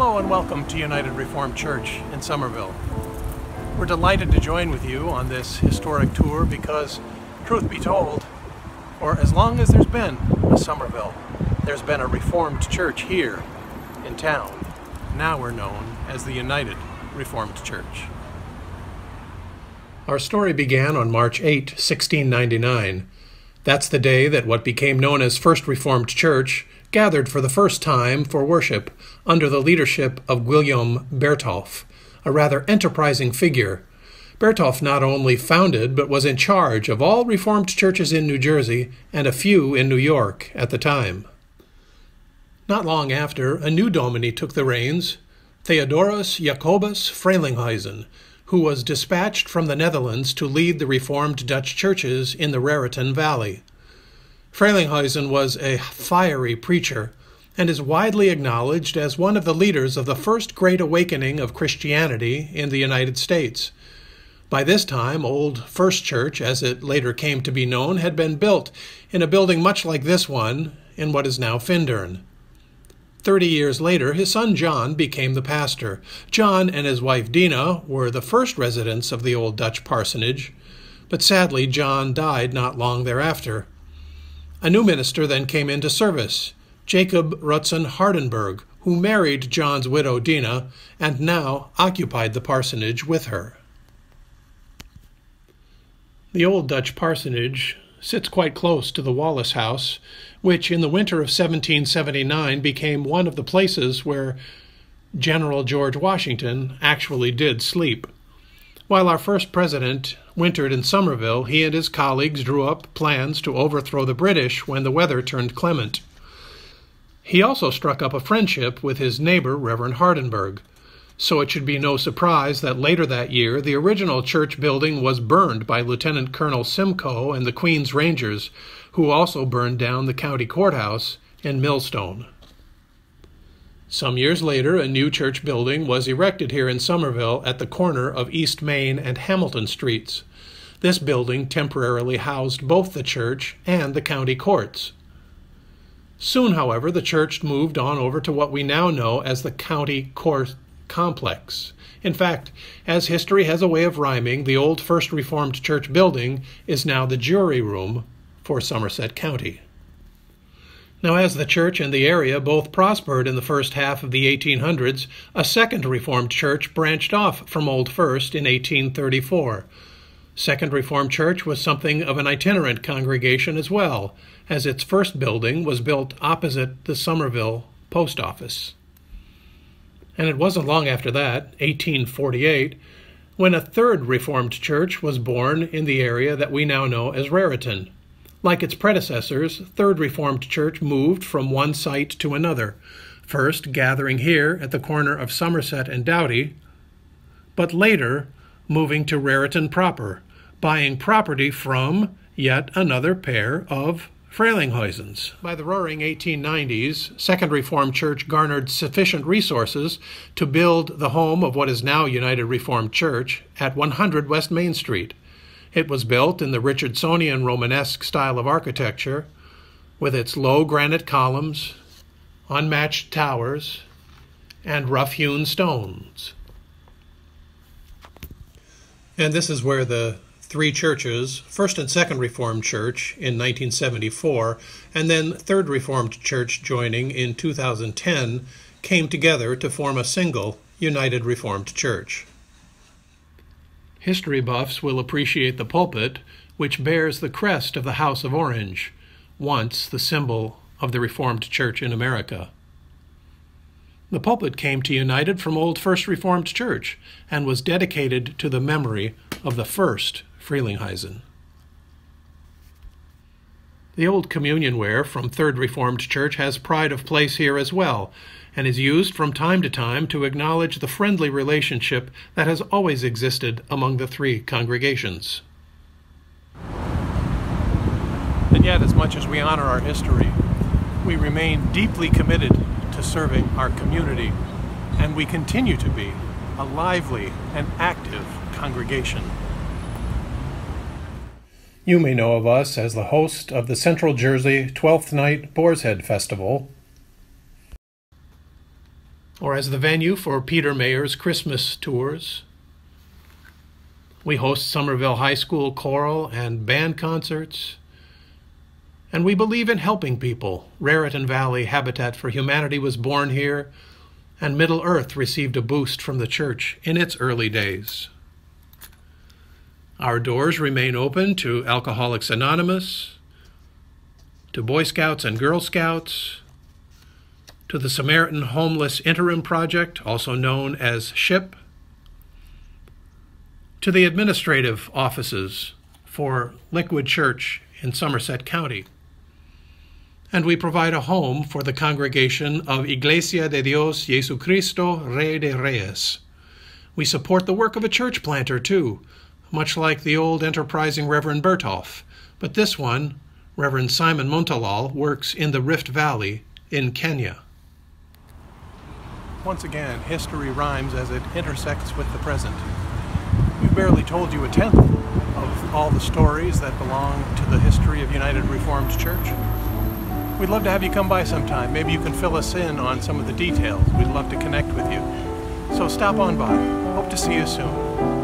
Hello and welcome to United Reformed Church in Somerville. We're delighted to join with you on this historic tour because, truth be told, for as long as there's been a Somerville, there's been a Reformed Church here in town. Now we're known as the United Reformed Church. Our story began on March 8, 1699. That's the day that what became known as First Reformed Church gathered for the first time for worship under the leadership of William Bertolf, a rather enterprising figure. Bertolf not only founded but was in charge of all Reformed churches in New Jersey and a few in New York at the time. Not long after, a new dominie took the reins, Theodorus Jacobus Frelinghuysen, who was dispatched from the Netherlands to lead the Reformed Dutch churches in the Raritan Valley. Frelinghuysen was a fiery preacher and is widely acknowledged as one of the leaders of the first great awakening of Christianity in the United States. By this time, Old First Church, as it later came to be known, had been built in a building much like this one in what is now Findern. 30 years later, his son John became the pastor. John and his wife Dina were the first residents of the old Dutch parsonage, but sadly John died not long thereafter. A new minister then came into service, Jacob Rutzen Hardenberg, who married John's widow Dina and now occupied the parsonage with her. The old Dutch parsonage sits quite close to the Wallace House, which in the winter of 1779 became one of the places where General George Washington actually did sleep. While our first president wintered in Somerville, he and his colleagues drew up plans to overthrow the British when the weather turned clement. He also struck up a friendship with his neighbor, Reverend Hardenberg. So it should be no surprise that later that year, the original church building was burned by Lieutenant Colonel Simcoe and the Queen's Rangers, who also burned down the county courthouse in Millstone. Some years later, a new church building was erected here in Somerville at the corner of East Main and Hamilton Streets. This building temporarily housed both the church and the county courts. Soon, however, the church moved on over to what we now know as the county court complex. In fact, as history has a way of rhyming, the old First Reformed Church building is now the jury room for Somerset County. Now, as the church and the area both prospered in the first half of the 1800s, a second Reformed church branched off from Old First in 1834. Second Reformed Church was something of an itinerant congregation as well, as its first building was built opposite the Somerville post office. And it wasn't long after that, 1848, when a third Reformed church was born in the area that we now know as Raritan. Like its predecessors, Third Reformed Church moved from one site to another, first gathering here at the corner of Somerset and Doughty, but later moving to Raritan proper, buying property from yet another pair of Frelinghuysen's. By the roaring 1890s, Second Reformed Church garnered sufficient resources to build the home of what is now United Reformed Church at 100 West Main Street. It was built in the Richardsonian Romanesque style of architecture, with its low granite columns, unmatched towers, and rough-hewn stones. And this is where the three churches, First and Second Reformed Church in 1974, and then Third Reformed Church joining in 2010, came together to form a single United Reformed Church. History buffs will appreciate the pulpit, which bears the crest of the House of Orange, once the symbol of the Reformed Church in America. The pulpit came to United from Old First Reformed Church and was dedicated to the memory of the first Frelinghuysen. The old communionware from Third Reformed Church has pride of place here as well, and is used from time to time to acknowledge the friendly relationship that has always existed among the three congregations. And yet, as much as we honor our history, we remain deeply committed to serving our community, and we continue to be a lively and active congregation. You may know of us as the host of the Central Jersey 12th Night Boar's Head Festival, or as the venue for Peter Mayer's Christmas tours. We host Somerville High School choral and band concerts. And we believe in helping people. Raritan Valley Habitat for Humanity was born here, and Middle Earth received a boost from the church in its early days. Our doors remain open to Alcoholics Anonymous, to Boy Scouts and Girl Scouts, to the Samaritan Homeless Interim Project, also known as SHIP, to the administrative offices for Liquid Church in Somerset County. And we provide a home for the congregation of Iglesia de Dios Jesucristo Rey de Reyes. We support the work of a church planter, too, much like the old enterprising Reverend Bertolf, but this one, Reverend Simon Muntalal, works in the Rift Valley in Kenya. Once again, history rhymes as it intersects with the present. We've barely told you a tenth of all the stories that belong to the history of United Reformed Church. We'd love to have you come by sometime. Maybe you can fill us in on some of the details. We'd love to connect with you. So stop on by. Hope to see you soon.